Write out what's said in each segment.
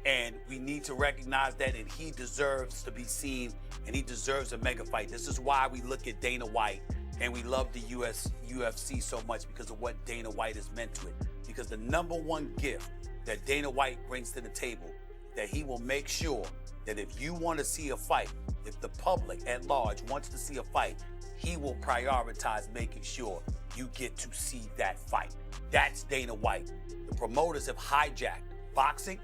And we need to recognize that, and he deserves to be seen, and he deserves a mega fight. This is why we look at Dana White, and we love the UFC so much, because of what Dana White has meant to it. Because the number one gift that Dana White brings to the table, that he will make sure that if you want to see a fight, if the public at large wants to see a fight, he will prioritize making sure you get to see that fight. That's Dana White. The promoters have hijacked boxing,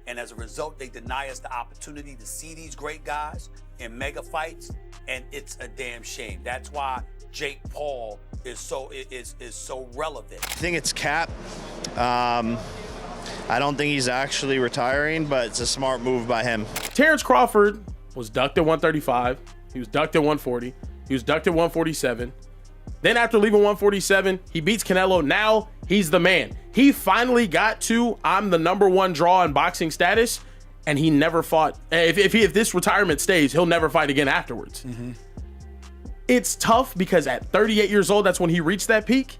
and as a result, they deny us the opportunity to see these great guys in mega fights, and it's a damn shame. That's why Jake Paul is so relevant. I think it's Cap. I don't think he's actually retiring, but it's a smart move by him. Terence Crawford was ducked at 135. He was ducked at 140. He was ducked at 147. Then after leaving 147, he beats Canelo. Now he's the man. He finally got to, I'm the number one draw in boxing status, and he never fought. If this retirement stays, he'll never fight again afterwards. Mm-hmm. It's tough because at 38 years old, that's when he reached that peak.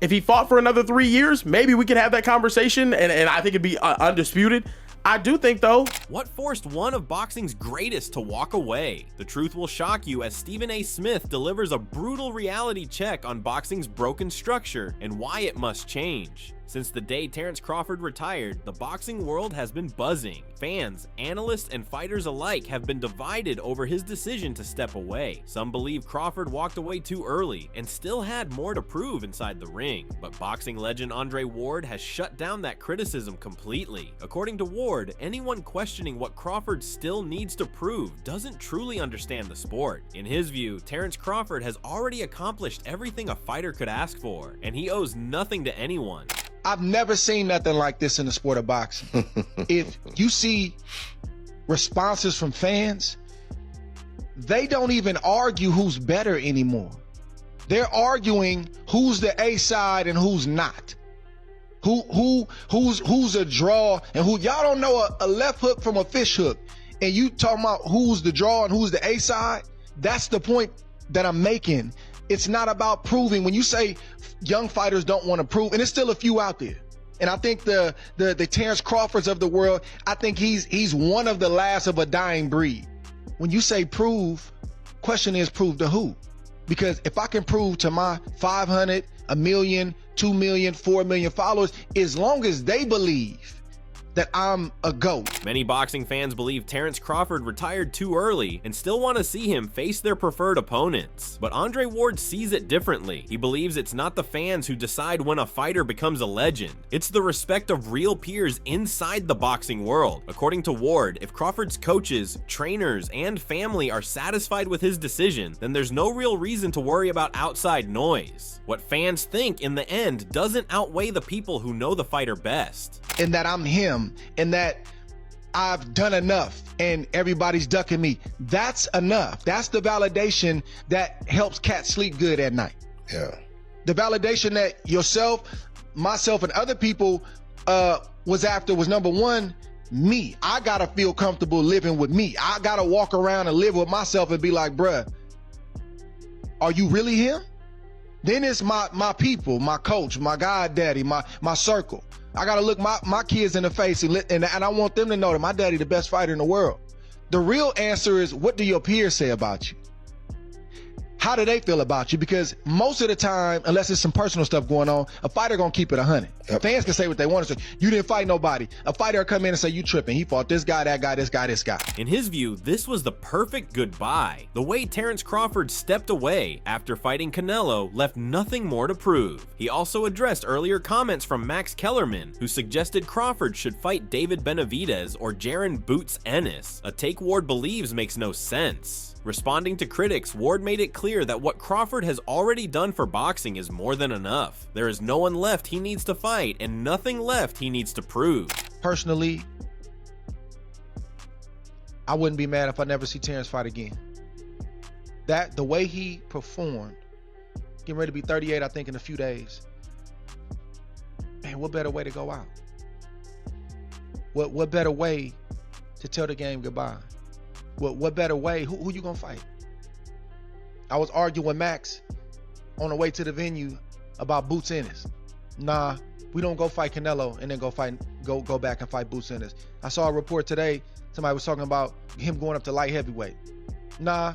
If he fought for another 3 years, maybe we could have that conversation, and I think it'd be undisputed. I do think, though, what forced one of boxing's greatest to walk away? The truth will shock you as Stephen A. Smith delivers a brutal reality check on boxing's broken structure and why it must change. Since the day Terence Crawford retired, the boxing world has been buzzing. Fans, analysts, and fighters alike have been divided over his decision to step away. Some believe Crawford walked away too early and still had more to prove inside the ring. But boxing legend Andre Ward has shut down that criticism completely. According to Ward, anyone questioning what Crawford still needs to prove doesn't truly understand the sport. In his view, Terence Crawford has already accomplished everything a fighter could ask for, and he owes nothing to anyone. I've never seen nothing like this in the sport of boxing. If you see responses from fans, they don't even argue who's better anymore. They're arguing who's the A side and who's not. Who's a draw and who. Y'all don't know a left hook from a fish hook, and you talking about who's the draw and who's the A side. That's the point that I'm making. It's not about proving. When you say young fighters don't want to prove, and there's still a few out there, and I think the Terence Crawfords of the world, I think he's one of the last of a dying breed. When you say prove, question is prove to who? Because if I can prove to my 500, 1 million, 2 million, 4 million followers, as long as they believe that I'm a GOAT. Many boxing fans believe Terence Crawford retired too early and still want to see him face their preferred opponents. But Andre Ward sees it differently. He believes it's not the fans who decide when a fighter becomes a legend. It's the respect of real peers inside the boxing world. According to Ward, if Crawford's coaches, trainers, and family are satisfied with his decision, then there's no real reason to worry about outside noise. What fans think in the end doesn't outweigh the people who know the fighter best. And that I'm him, and that I've done enough and everybody's ducking me. That's enough. That's the validation that helps cats sleep good at night. Yeah. The validation that yourself, myself, and other people was after was, number one, me. I gotta feel comfortable living with me. I gotta walk around and live with myself and be like, bruh, are you really him? Then it's my people, my coach, my goddaddy, my circle. I gotta look my kids in the face and I want them to know that my daddy the best fighter in the world. The real answer is, what do your peers say about you? How do they feel about you? Because most of the time, unless there's some personal stuff going on, a fighter gonna keep it 100. Yep. Fans can say what they want to say. You didn't fight nobody. A fighter will come in and say, you tripping. He fought this guy, that guy, this guy, this guy. In his view, this was the perfect goodbye. The way Terence Crawford stepped away after fighting Canelo left nothing more to prove. He also addressed earlier comments from Max Kellerman, who suggested Crawford should fight David Benavidez or Jaron Boots Ennis, a take Ward believes makes no sense. Responding to critics, Ward made it clear that what Crawford has already done for boxing is more than enough. There is no one left he needs to fight and nothing left he needs to prove. Personally, I wouldn't be mad if I never see Terence fight again. The way he performed, getting ready to be 38, I think, in a few days. Man, what better way to go out? What better way to tell the game goodbye? What better way? Who you gonna fight? I was arguing with Max on the way to the venue about Boots Ennis. Nah, we don't go fight Canelo and then go back and fight Boots Ennis. I saw a report today, somebody was talking about him going up to light heavyweight. Nah,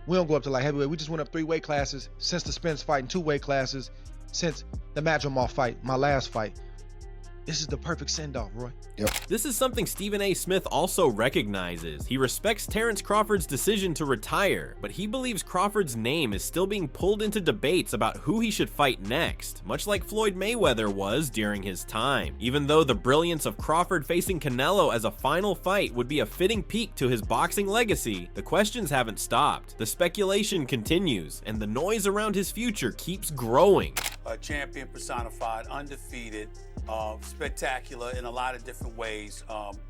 we don't go up to light heavyweight. We just went up 3 weight classes since the Spence fight and 2 weight classes since the Madrimov fight, my last fight. This is the perfect send-off, Roy. Yep. This is something Stephen A. Smith also recognizes. He respects Terence Crawford's decision to retire, but he believes Crawford's name is still being pulled into debates about who he should fight next, much like Floyd Mayweather was during his time. Even though the brilliance of Crawford facing Canelo as a final fight would be a fitting peak to his boxing legacy, the questions haven't stopped. The speculation continues, and the noise around his future keeps growing. A champion personified, undefeated, spectacular in a lot of different ways.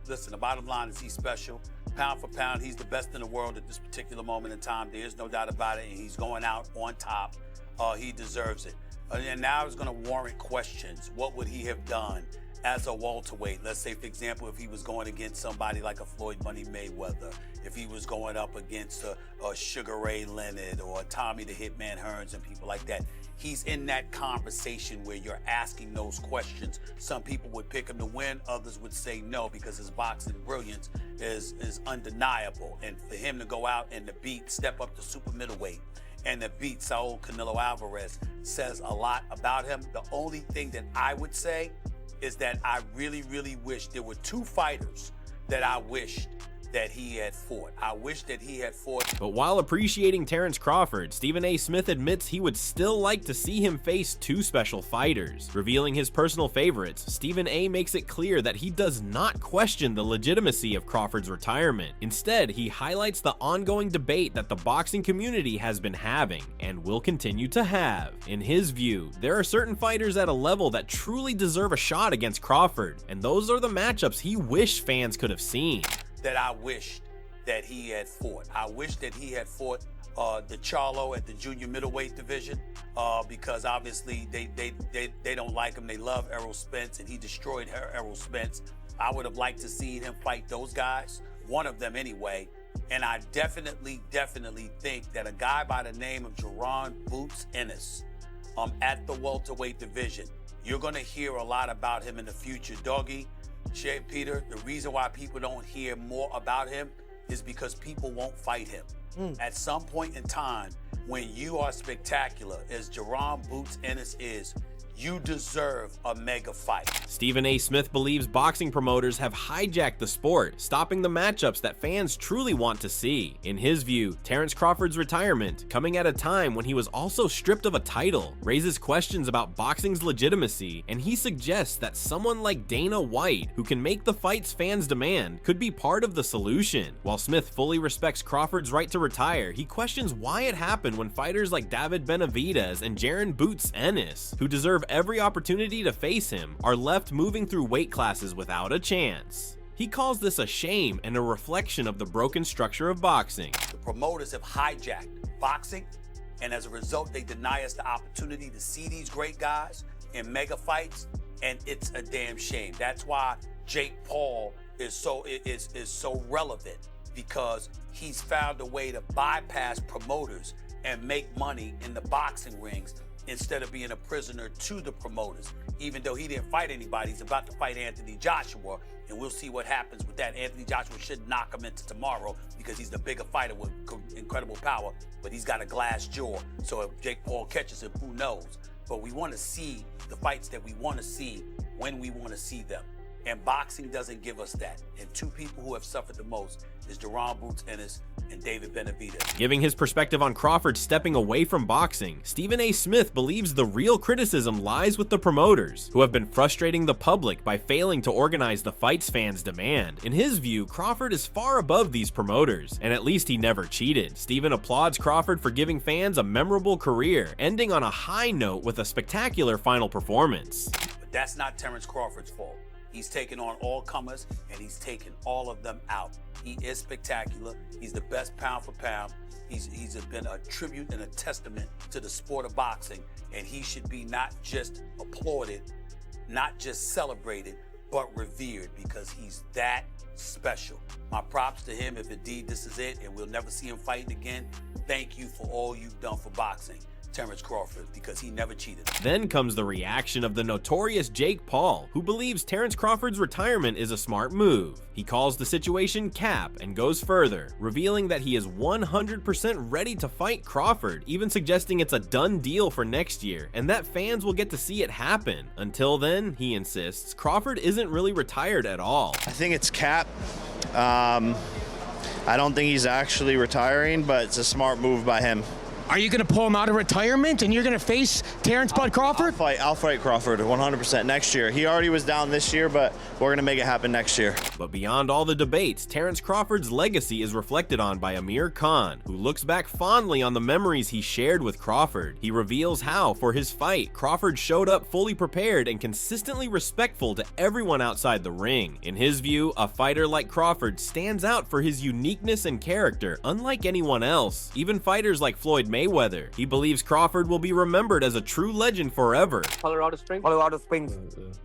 Listen, the bottom line is he's special. Pound for pound, he's the best in the world at this particular moment in time. There is no doubt about it, and he's going out on top. He deserves it. And now it's going to warrant questions. What would he have done as a welterweight? Let's say, for example, if he was going against somebody like a Floyd Money Mayweather, if he was going up against a Sugar Ray Leonard or Tommy the Hitman Hearns and people like that. He's in that conversation where you're asking those questions. Some people would pick him to win, others would say no because his boxing brilliance is undeniable. And for him to go out and to step up to super middleweight and to beat Saul Canelo Alvarez says a lot about him. The only thing that I would say is that I really, really wish there were 2 fighters that I wished that he had fought. I wish that he had fought. But while appreciating Terence Crawford, Stephen A. Smith admits he would still like to see him face 2 special fighters. Revealing his personal favorites, Stephen A. makes it clear that he does not question the legitimacy of Crawford's retirement. Instead, he highlights the ongoing debate that the boxing community has been having and will continue to have. In his view, there are certain fighters at a level that truly deserve a shot against Crawford, and those are the matchups he wished fans could have seen. That I wished that he had fought. I wish that he had fought the Charlo at the junior middleweight division because obviously they don't like him. They love Errol Spence, and he destroyed Errol Spence. I would have liked to see him fight those guys, one of them anyway. And I definitely think that a guy by the name of Jerron Boots Ennis at the welterweight division, you're going to hear a lot about him in the future. Doggy, Shay Peter, the reason why people don't hear more about him is because people won't fight him. At some point in time, when you are spectacular, as Jerron Boots Ennis is, you deserve a mega fight. Stephen A. Smith believes boxing promoters have hijacked the sport, stopping the matchups that fans truly want to see. In his view, Terence Crawford's retirement, coming at a time when he was also stripped of a title, raises questions about boxing's legitimacy, and he suggests that someone like Dana White, who can make the fights fans demand, could be part of the solution. While Smith fully respects Crawford's right to retire, he questions why it happened when fighters like David Benavidez and Jerron Boots Ennis, who deserve every opportunity to face him, are left moving through weight classes without a chance. He calls this a shame and a reflection of the broken structure of boxing. The promoters have hijacked boxing, and as a result, they deny us the opportunity to see these great guys in mega fights, and it's a damn shame. That's why Jake Paul is so relevant, because he's found a way to bypass promoters and make money in the boxing rings instead of being a prisoner to the promoters. Even though he didn't fight anybody, he's about to fight Anthony Joshua, and we'll see what happens with that. Anthony Joshua should knock him into tomorrow because he's the bigger fighter with incredible power, but he's got a glass jaw. So if Jake Paul catches him, who knows? But we want to see the fights that we want to see when we want to see them. And boxing doesn't give us that. And 2 people who have suffered the most is Jerron Boots Ennis and David Benavidez. Giving his perspective on Crawford stepping away from boxing, Stephen A. Smith believes the real criticism lies with the promoters, who have been frustrating the public by failing to organize the fights fans demand. In his view, Crawford is far above these promoters, and at least he never cheated. Stephen applauds Crawford for giving fans a memorable career, ending on a high note with a spectacular final performance. But that's not Terence Crawford's fault. He's taken on all comers, and he's taken all of them out. He is spectacular. He's the best pound for pound. He's been a tribute and a testament to the sport of boxing, and he should be not just applauded, not just celebrated, but revered, because he's that special. My props to him if indeed this is it and we'll never see him fighting again. Thank you for all you've done for boxing. Terence Crawford because he never cheated. Then comes the reaction of the notorious Jake Paul, who believes Terence Crawford's retirement is a smart move. He calls the situation cap and goes further, revealing that he is 100% ready to fight Crawford, even suggesting it's a done deal for next year, and that fans will get to see it happen. Until then, he insists, Crawford isn't really retired at all. I think it's cap. I don't think he's actually retiring, but it's a smart move by him. Are you going to pull him out of retirement and you're going to face Terence Bud Crawford? I'll fight Crawford 100% next year. He already was down this year, but we're going to make it happen next year. But beyond all the debates, Terence Crawford's legacy is reflected on by Amir Khan, who looks back fondly on the memories he shared with Crawford. He reveals how, for his fight, Crawford showed up fully prepared and consistently respectful to everyone outside the ring. In his view, a fighter like Crawford stands out for his uniqueness and character, unlike anyone else, even fighters like Floyd Mayweather. He believes Crawford will be remembered as a true legend forever. Colorado Springs.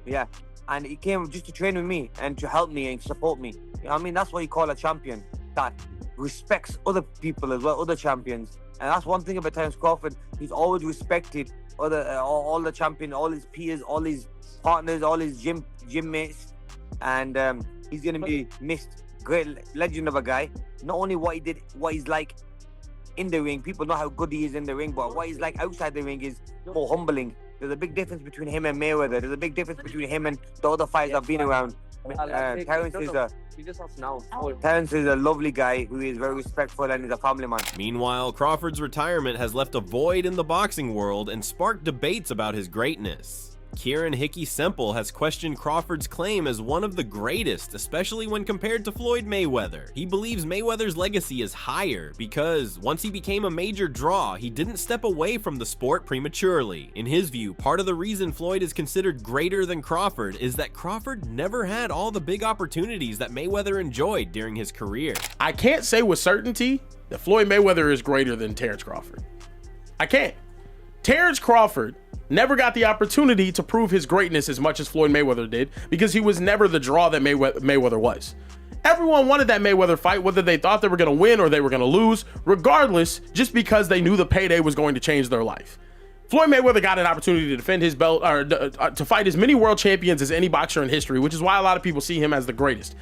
Yeah. And he came just to train with me and to help me and support me. You know what I mean? That's what you call a champion, that respects other people as well, other champions. And that's one thing about Terence Crawford. He's always respected all the champions, all his peers, all his partners, all his gym mates. And he's going to be missed. Great legend of a guy. Not only what he did, what he's like in the ring. People know how good he is in the ring, but what he's like outside the ring is more humbling. There's a big difference between him and Mayweather. There's a big difference between him and the other fighters I've been around. Terence is a lovely guy who is very respectful and is a family man. Meanwhile, Crawford's retirement has left a void in the boxing world and sparked debates about his greatness. Kieran Hickey Semple has questioned Crawford's claim as one of the greatest, especially when compared to Floyd Mayweather. He believes Mayweather's legacy is higher because once he became a major draw, he didn't step away from the sport prematurely. In his view, part of the reason Floyd is considered greater than Crawford is that Crawford never had all the big opportunities that Mayweather enjoyed during his career. I can't say with certainty that Floyd Mayweather is greater than Terence Crawford. I can't. Terence Crawford never got the opportunity to prove his greatness as much as Floyd Mayweather did because he was never the draw that Mayweather was. Everyone wanted that Mayweather fight, whether they thought they were going to win or they were going to lose, regardless, just because they knew the payday was going to change their life. Floyd Mayweather got an opportunity to defend his belt, or to fight as many world champions as any boxer in history, which is why a lot of people see him as the greatest.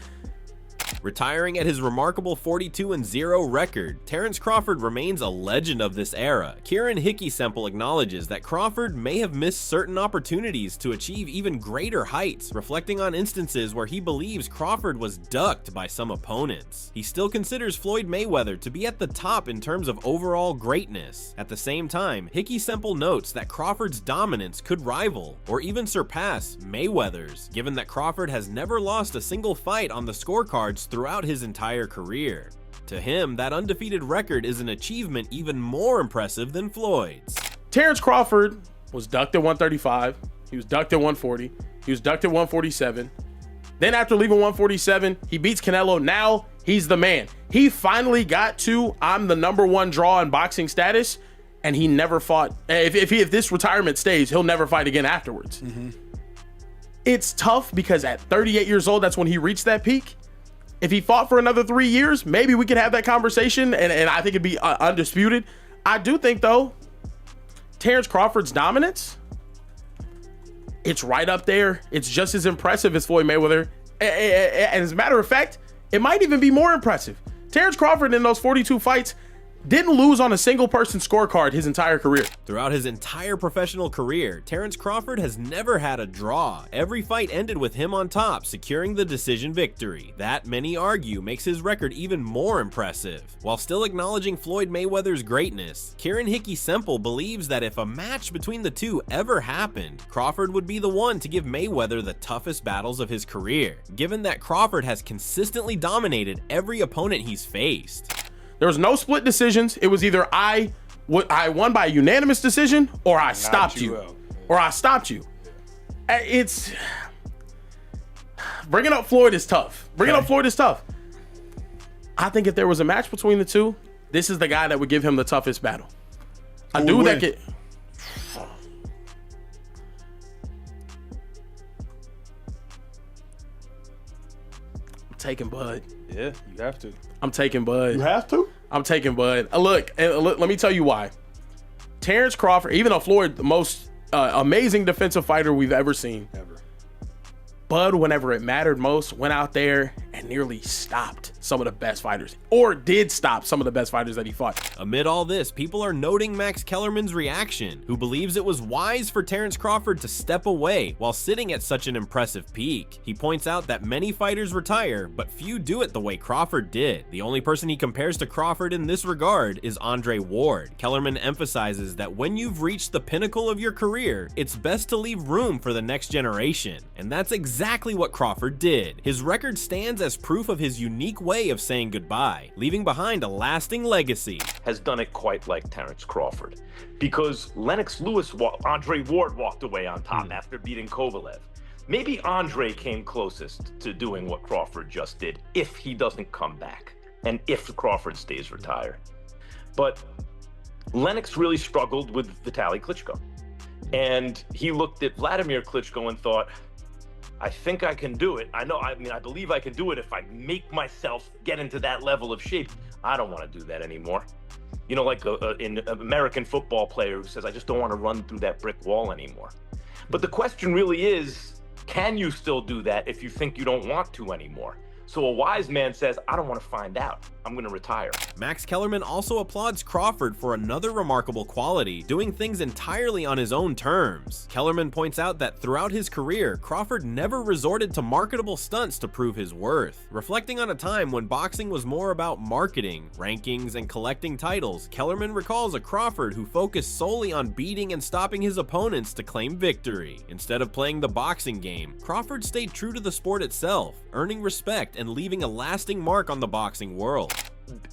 Retiring at his remarkable 42-0 record, Terence Crawford remains a legend of this era. Kieran Hickey Semple acknowledges that Crawford may have missed certain opportunities to achieve even greater heights, reflecting on instances where he believes Crawford was ducked by some opponents. He still considers Floyd Mayweather to be at the top in terms of overall greatness. At the same time, Hickey Semple notes that Crawford's dominance could rival, or even surpass, Mayweather's, given that Crawford has never lost a single fight on the scorecards throughout his entire career. To him, that undefeated record is an achievement even more impressive than Floyd's. Terence Crawford was ducked at 135. He was ducked at 140. He was ducked at 147. Then after leaving 147, he beats Canelo. Now he's the man. He finally got to I'm the #1 draw in boxing status, and he never fought. If this retirement stays, he'll never fight again afterwards. It's tough because at 38 years old, that's when he reached that peak. If he fought for another 3 years, maybe we could have that conversation, and I think it'd be undisputed. I do think, though, Terence Crawford's dominance, it's right up there. It's just as impressive as Floyd Mayweather. And as a matter of fact, it might even be more impressive. Terence Crawford in those 42 fights didn't lose on a single person scorecard his entire career. Throughout his entire professional career, Terence Crawford has never had a draw. Every fight ended with him on top, securing the decision victory. That, many argue, makes his record even more impressive. While still acknowledging Floyd Mayweather's greatness, Kieran Hickey Semple believes that if a match between the two ever happened, Crawford would be the one to give Mayweather the toughest battles of his career, given that Crawford has consistently dominated every opponent he's faced. There was no split decisions. It was either I won by a unanimous decision or I stopped you. Or I stopped you. It's bringing up Floyd is tough. I think if there was a match between the two, this is the guy that would give him the toughest battle. A dude that could. I'm taking Bud. Yeah, you have to. I'm taking Bud. You have to? I'm taking Bud. Look, let me tell you why. Terence Crawford, even though Floyd, the most amazing defensive fighter we've ever seen, Bud, whenever it mattered most, went out there and nearly stopped some of the best fighters, or did stop some of the best fighters that he fought. Amid all this, people are noting Max Kellerman's reaction, who believes it was wise for Terence Crawford to step away while sitting at such an impressive peak. He points out that many fighters retire, but few do it the way Crawford did. The only person he compares to Crawford in this regard is Andre Ward. Kellerman emphasizes that when you've reached the pinnacle of your career, it's best to leave room for the next generation, and that's exactly what Crawford did. His record stands as proof of his unique way of saying goodbye, leaving behind a lasting legacy. Has done it quite like Terence Crawford, because Andre Ward walked away on top after beating Kovalev. Maybe Andre came closest to doing what Crawford just did, if he doesn't come back and if Crawford stays retired. But Lennox really struggled with Vitaly Klitschko, and he looked at Vladimir Klitschko and thought, I think I can do it. I believe I can do it if I make myself get into that level of shape. I don't want to do that anymore. You know, like an American football player who says, I just don't want to run through that brick wall anymore. But the question really is, can you still do that if you think you don't want to anymore? So a wise man says, I don't want to find out. I'm going to retire. Max Kellerman also applauds Crawford for another remarkable quality, doing things entirely on his own terms. Kellerman points out that throughout his career, Crawford never resorted to marketable stunts to prove his worth. Reflecting on a time when boxing was more about marketing, rankings, and collecting titles, Kellerman recalls a Crawford who focused solely on beating and stopping his opponents to claim victory. Instead of playing the boxing game, Crawford stayed true to the sport itself, earning respect and leaving a lasting mark on the boxing world.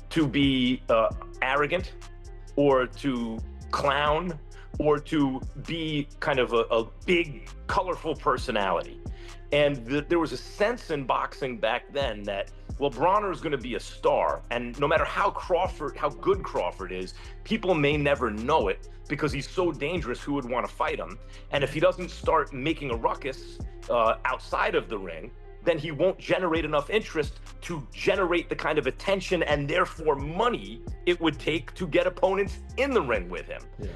To be arrogant, or to clown, or to be kind of a big, colorful personality. And there was a sense in boxing back then that, well, Bronner is going to be a star, and no matter how good Crawford is, people may never know it because he's so dangerous. Who would want to fight him? And if he doesn't start making a ruckus outside of the ring, then he won't generate enough interest to generate the kind of attention and therefore money it would take to get opponents in the ring with him. Yeah.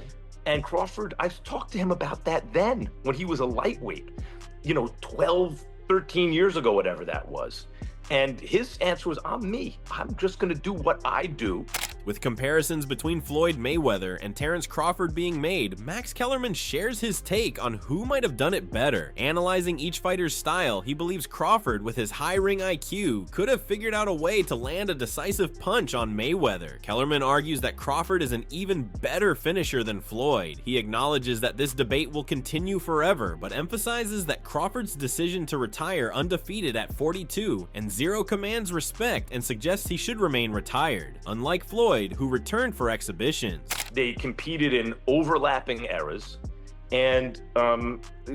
And Crawford, I talked to him about that then when he was a lightweight, 12, 13 years ago, whatever that was. And his answer was, I'm me. I'm just going to do what I do. With comparisons between Floyd Mayweather and Terence Crawford being made, Max Kellerman shares his take on who might have done it better. Analyzing each fighter's style, he believes Crawford, with his high ring IQ, could have figured out a way to land a decisive punch on Mayweather. Kellerman argues that Crawford is an even better finisher than Floyd. He acknowledges that this debate will continue forever, but emphasizes that Crawford's decision to retire undefeated at 42 and zero commands respect, and suggests he should remain retired. Unlike Floyd, who returned for exhibitions. They competed in overlapping eras, and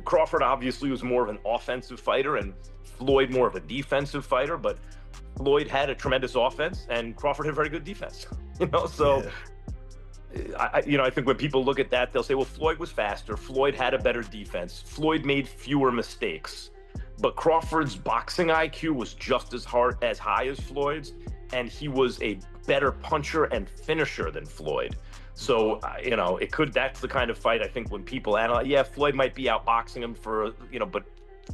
Crawford obviously was more of an offensive fighter and Floyd more of a defensive fighter, but Floyd had a tremendous offense and Crawford had very good defense. I think when people look at that, they'll say, well, Floyd was faster, Floyd had a better defense, Floyd made fewer mistakes, but Crawford's boxing IQ was just as high as Floyd's, and he was a better puncher and finisher than Floyd. So, that's the kind of fight, I think, when people analyze, yeah, Floyd might be outboxing him but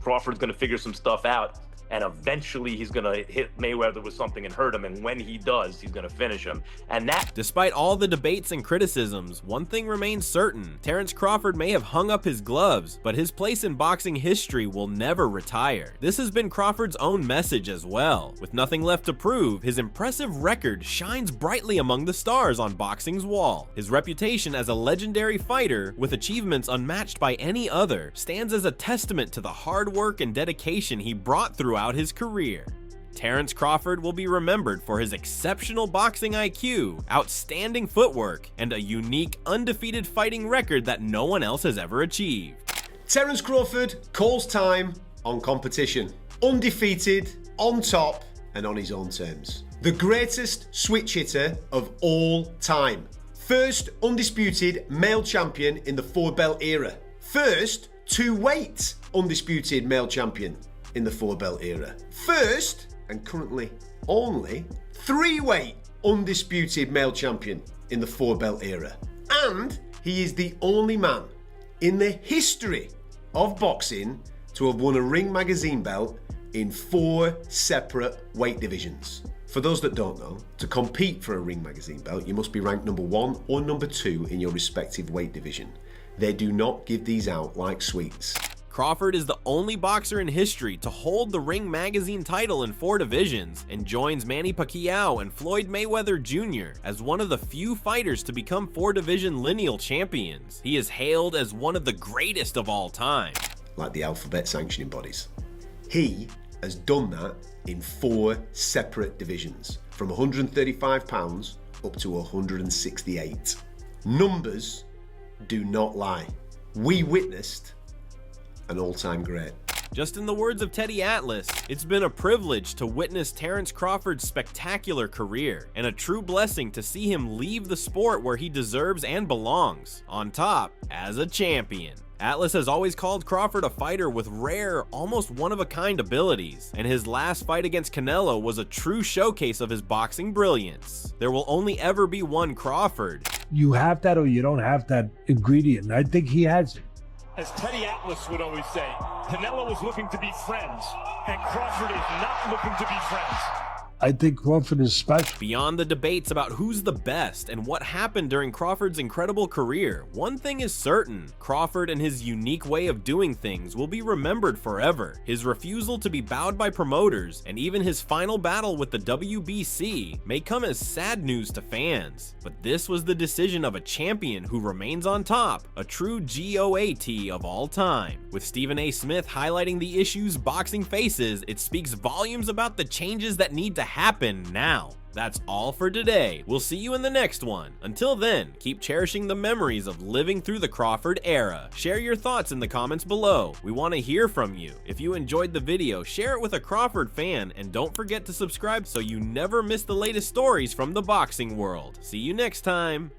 Crawford's going to figure some stuff out. And eventually he's going to hit Mayweather with something and hurt him. And when he does, he's going to finish him. And that... Despite all the debates and criticisms, one thing remains certain. Terence Crawford may have hung up his gloves, but his place in boxing history will never retire. This has been Crawford's own message as well. With nothing left to prove, his impressive record shines brightly among the stars on boxing's wall. His reputation as a legendary fighter, with achievements unmatched by any other, stands as a testament to the hard work and dedication he brought throughout his career. Terence Crawford will be remembered for his exceptional boxing IQ, outstanding footwork, and a unique, undefeated fighting record that no one else has ever achieved. Terence Crawford calls time on competition. Undefeated, on top, and on his own terms. The greatest switch hitter of all time. First undisputed male champion in the 4-belt era. First two-weight undisputed male champion in the 4-belt era. First, and currently only, 3-weight undisputed male champion in the 4-belt era. And He is the only man in the history of boxing to have won a Ring Magazine belt in 4 separate weight divisions. For those that don't know, to compete for a Ring Magazine belt, you must be ranked number 1 or number 2 in your respective weight division. They do not give these out like sweets. Crawford is the only boxer in history to hold the Ring Magazine title in 4 divisions and joins Manny Pacquiao and Floyd Mayweather Jr. as one of the few fighters to become 4-division lineal champions. He is hailed as one of the greatest of all time. Like the alphabet sanctioning bodies. He has done that in 4 separate divisions, from 135 pounds up to 168. Numbers do not lie. We witnessed an all-time great. Just in the words of Teddy Atlas, it's been a privilege to witness Terence Crawford's spectacular career, and a true blessing to see him leave the sport where he deserves and belongs, on top as a champion. Atlas has always called Crawford a fighter with rare, almost one-of-a-kind abilities, and his last fight against Canelo was a true showcase of his boxing brilliance. There will only ever be one Crawford. You have that or you don't have that ingredient. I think he has it. As Teddy Atlas would always say, Canelo is looking to be friends, and Crawford is not looking to be friends. I think Crawford is special. Beyond the debates about who's the best and what happened during Crawford's incredible career, one thing is certain: Crawford and his unique way of doing things will be remembered forever. His refusal to be bowed by promoters, and even his final battle with the WBC, may come as sad news to fans. But this was the decision of a champion who remains on top, a true GOAT of all time. With Stephen A. Smith highlighting the issues boxing faces, it speaks volumes about the changes that need to happen now. That's all for today. We'll see you in the next one. Until then, keep cherishing the memories of living through the Crawford era. Share your thoughts in the comments below. We want to hear from you. If you enjoyed the video, share it with a Crawford fan, and don't forget to subscribe so you never miss the latest stories from the boxing world. See you next time.